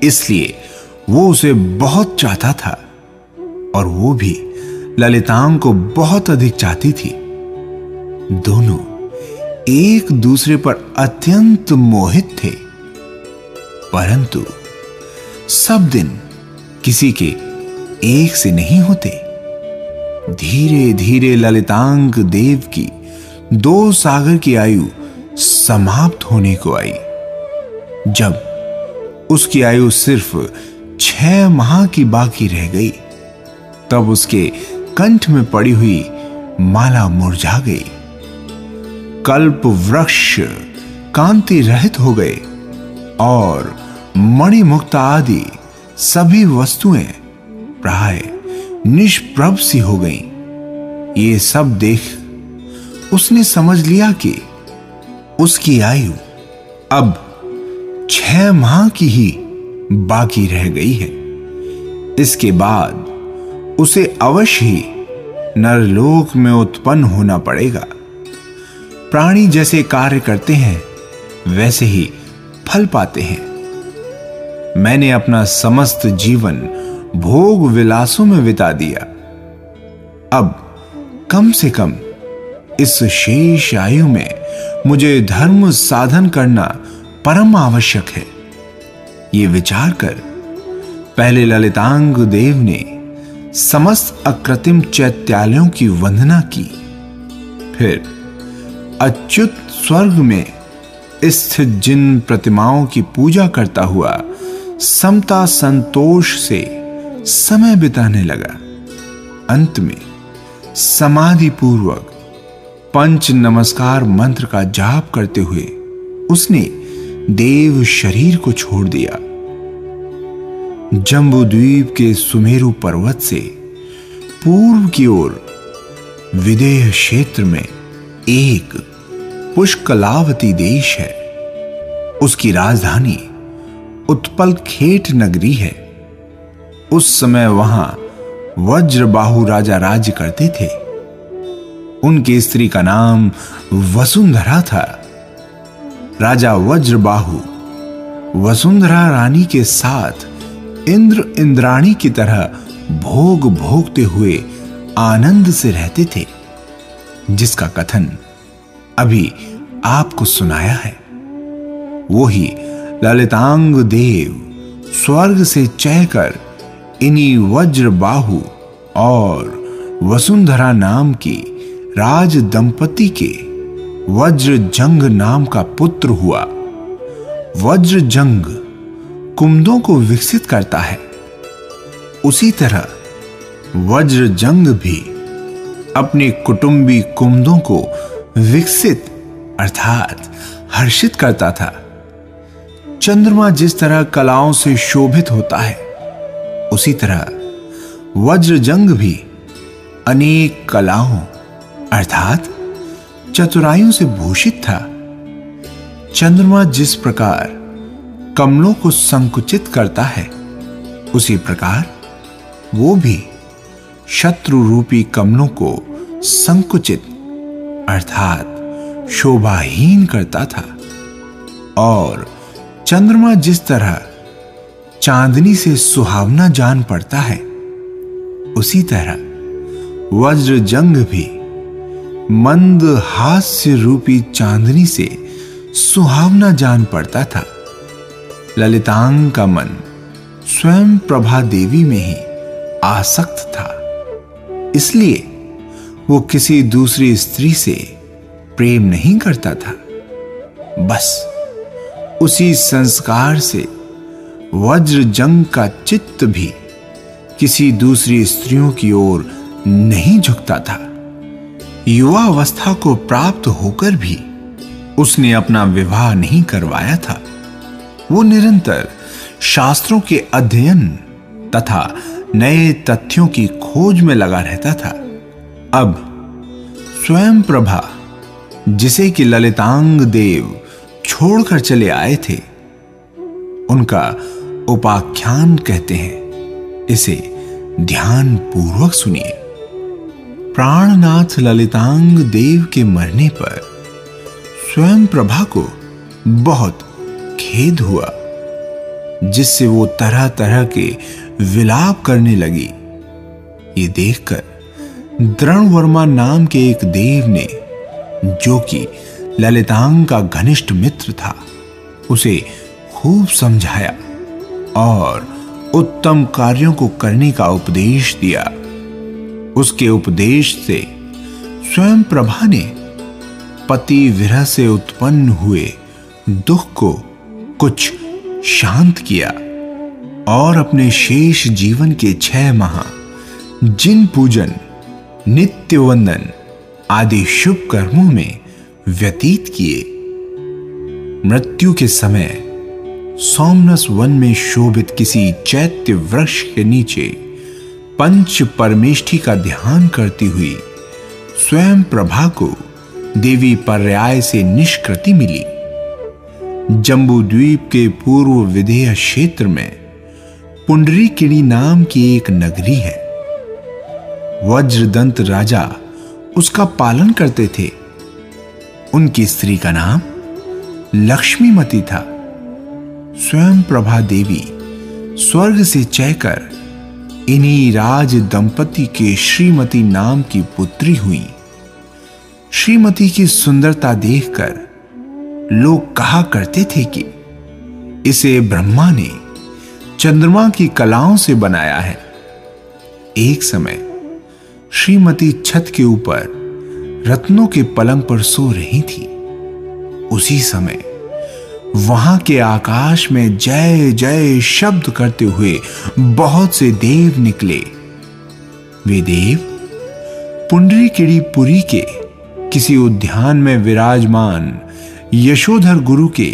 इसलिए वो उसे बहुत चाहता था और वो भी ललितांग को बहुत अधिक चाहती थी। दोनों एक दूसरे पर अत्यंत मोहित थे, परंतु सब दिन किसी के एक से नहीं होते। धीरे धीरे ललितांग देव की 2 सागर की आयु समाप्त होने को आई। जब उसकी आयु सिर्फ 6 माह की बाकी रह गई, तब उसके कंठ में पड़ी हुई माला मुरझा गई। कल्प वृक्ष कांति रहित हो गए और मणिमुक्ता आदि सभी वस्तुएं प्राय निष्प्रभ सी हो गईं। ये सब देख उसने समझ लिया कि उसकी आयु अब 6 माह की ही बाकी रह गई है। इसके बाद उसे अवश्य ही नरलोक में उत्पन्न होना पड़ेगा। प्राणी जैसे कार्य करते हैं वैसे ही फल पाते हैं। मैंने अपना समस्त जीवन भोग विलासों में बिता दिया। अब कम से कम इस शेष आयु में मुझे धर्म साधन करना परम आवश्यक है। ये विचार कर पहले ललितांग देव ने समस्त अकृत्रिम चैत्यालयों की वंदना की, फिर अच्युत स्वर्ग में स्थित जिन प्रतिमाओं की पूजा करता हुआ समता संतोष से समय बिताने लगा। अंत में समाधि पूर्वक पंच नमस्कार मंत्र का जाप करते हुए उसने देव शरीर को छोड़ दिया। जम्बूद्वीप के सुमेरु पर्वत से पूर्व की ओर विदेह क्षेत्र में एक पुष्कलावती देश है। उसकी राजधानी उत्पल खेट नगरी है। उस समय वहां वज्रबाहु राजा राज्य करते थे। उनकी स्त्री का नाम वसुंधरा था। राजा वज्रबाहु वसुंधरा रानी के साथ इंद्र इंद्राणी की तरह भोग भोगते हुए आनंद से रहते थे, जिसका कथन अभी आपको सुनाया है। वो ही ललितांग देव स्वर्ग से चयकर इन्हीं वज्रबाहु और वसुंधरा नाम की राज दंपति के वज्रजंग नाम का पुत्र हुआ। वज्रजंग कुमुदों को विकसित करता है, उसी तरह वज्रजंग भी अपने कुटुंबी कुमुदों को विकसित अर्थात हर्षित करता था। चंद्रमा जिस तरह कलाओं से शोभित होता है, उसी तरह वज्रजंग भी अनेक कलाओं अर्थात चतुराइयों से भूषित था। चंद्रमा जिस प्रकार कमलों को संकुचित करता है, उसी प्रकार वो भी शत्रु रूपी कमलों को संकुचित अर्थात शोभाहीन करता था। और चंद्रमा जिस तरह चांदनी से सुहावना जान पड़ता है, उसी तरह वज्रजंग भी मंद हास्य रूपी चांदनी से सुहावना जान पड़ता था। ललितांग का मन स्वयं प्रभा देवी में ही आसक्त था, इसलिए वो किसी दूसरी स्त्री से प्रेम नहीं करता था। बस उसी संस्कार से वज्रजंग का चित्त भी किसी दूसरी स्त्रियों की ओर नहीं झुकता था। युवा अवस्था को प्राप्त होकर भी उसने अपना विवाह नहीं करवाया था। वो निरंतर शास्त्रों के अध्ययन तथा नए तथ्यों की खोज में लगा रहता था। अब स्वयं प्रभा, जिसे कि ललितांग देव छोड़कर चले आए थे, उनका उपाख्यान कहते हैं। इसे ध्यान पूर्वक सुनिए। प्राणनाथ ललितांग देव के मरने पर स्वयं प्रभा को बहुत खेद हुआ। जिससे वो तरह तरह के विलाप करने लगी। ये देखकर द्रोणवर्मा नाम के एक देव ने, जो कि ललितांग का घनिष्ठ मित्र था, उसे खूब समझाया और उत्तम कार्यों को करने का उपदेश दिया। उसके उपदेश से स्वयं प्रभा ने पति विरह से उत्पन्न हुए दुख को कुछ शांत किया और अपने शेष जीवन के 6 माह जिन पूजन, नित्य वंदन आदि शुभ कर्मों में व्यतीत किए। मृत्यु के समय सोमनस वन में शोभित किसी चैत्य वृक्ष के नीचे पंच परमेष्ठी का ध्यान करती हुई स्वयं प्रभा को देवी पर्याय से निष्कृति मिली। जम्बू द्वीप के पूर्व विदेह क्षेत्र में पुंडरीकिणी नाम की एक नगरी है। वज्रदंत राजा उसका पालन करते थे। उनकी स्त्री का नाम लक्ष्मीमती था। स्वयं प्रभा देवी स्वर्ग से चयकर इन्हीं राज दंपति के श्रीमती नाम की पुत्री हुई। श्रीमती की सुंदरता देखकर लोग कहा करते थे कि इसे ब्रह्मा ने चंद्रमा की कलाओं से बनाया है। एक समय श्रीमती छत के ऊपर रत्नों के पलंग पर सो रही थी। उसी समय वहां के आकाश में जय जय शब्द करते हुए बहुत से देव निकले। वे देव पुंडरीकिणी पुरी के किसी उद्यान में विराजमान यशोधर गुरु के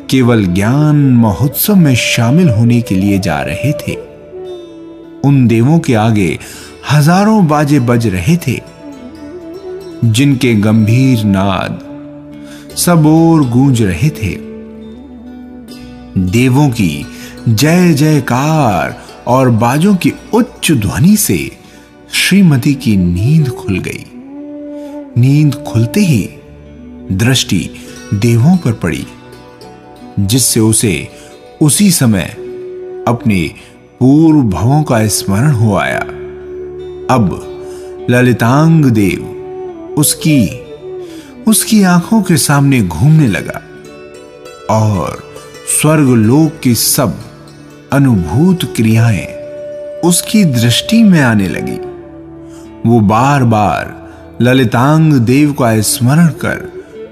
केवल ज्ञान महोत्सव में शामिल होने के लिए जा रहे थे। उन देवों के आगे हजारों बाजे बज रहे थे, जिनके गंभीर नाद सब ओर गूंज रहे थे। देवों की जय जयकार और बाजों की उच्च ध्वनि से श्रीमती की नींद खुल गई। नींद खुलते ही दृष्टि देवों पर पड़ी, जिससे उसे उसी समय अपने पूर्व भवों का स्मरण हो आया। अब ललितांग देव उसकी आंखों के सामने घूमने लगा और स्वर्गलोक की सब अनुभूत क्रियाएं उसकी दृष्टि में आने लगी। वो बार बार ललितांग देव का स्मरण कर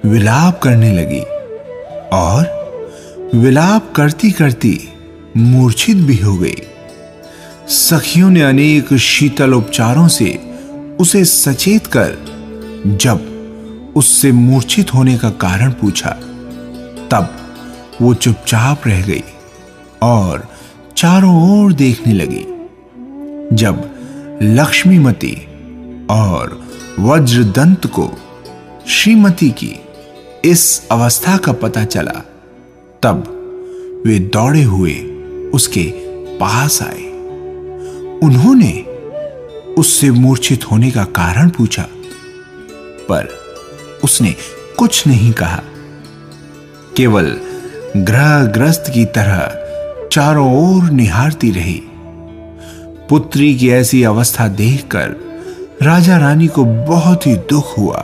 विलाप करने लगी और विलाप करती करती मूर्छित भी हो गई। सखियों ने अनेक शीतल उपचारों से उसे सचेत कर जब उससे मूर्छित होने का कारण पूछा, तब वो चुपचाप रह गई और चारों ओर देखने लगी। जब लक्ष्मीमती और वज्रदंत को श्रीमती की इस अवस्था का पता चला, तब वे दौड़े हुए उसके पास आए। उन्होंने उससे मूर्छित होने का कारण पूछा, पर उसने कुछ नहीं कहा। केवल ग्रहग्रस्त की तरह चारों ओर निहारती रही। पुत्री की ऐसी अवस्था देखकर राजा रानी को बहुत ही दुख हुआ।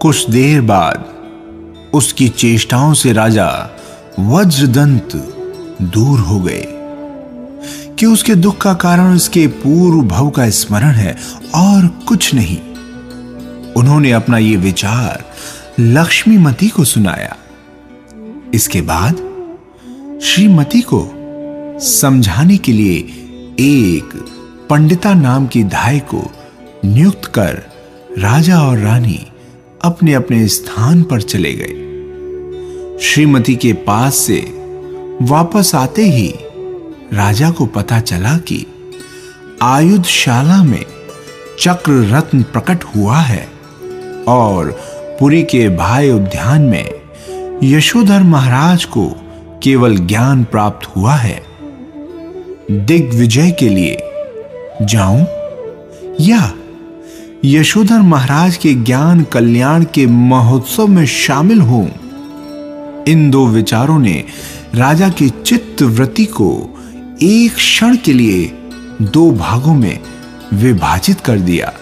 कुछ देर बाद उसकी चेष्टाओं से राजा वज्रदंत दूर हो गए कि उसके दुख का कारण उसके पूर्व भव का स्मरण है और कुछ नहीं। उन्होंने अपना ये विचार लक्ष्मीमती को सुनाया। इसके बाद श्रीमती को समझाने के लिए एक पंडिता नाम की धाय को नियुक्त कर राजा और रानी अपने अपने स्थान पर चले गए। श्रीमती के पास से वापस आते ही राजा को पता चला कि आयुधशाला में चक्र रत्न प्रकट हुआ है और पुरी के भाई उद्यान में यशोधर महाराज को केवल ज्ञान प्राप्त हुआ है। दिग्विजय के लिए जाऊं या यशोधर महाराज के ज्ञान कल्याण के महोत्सव में शामिल हूं? इन दो विचारों ने राजा के चित्तवृत्ति को एक क्षण के लिए 2 भागों में विभाजित कर दिया।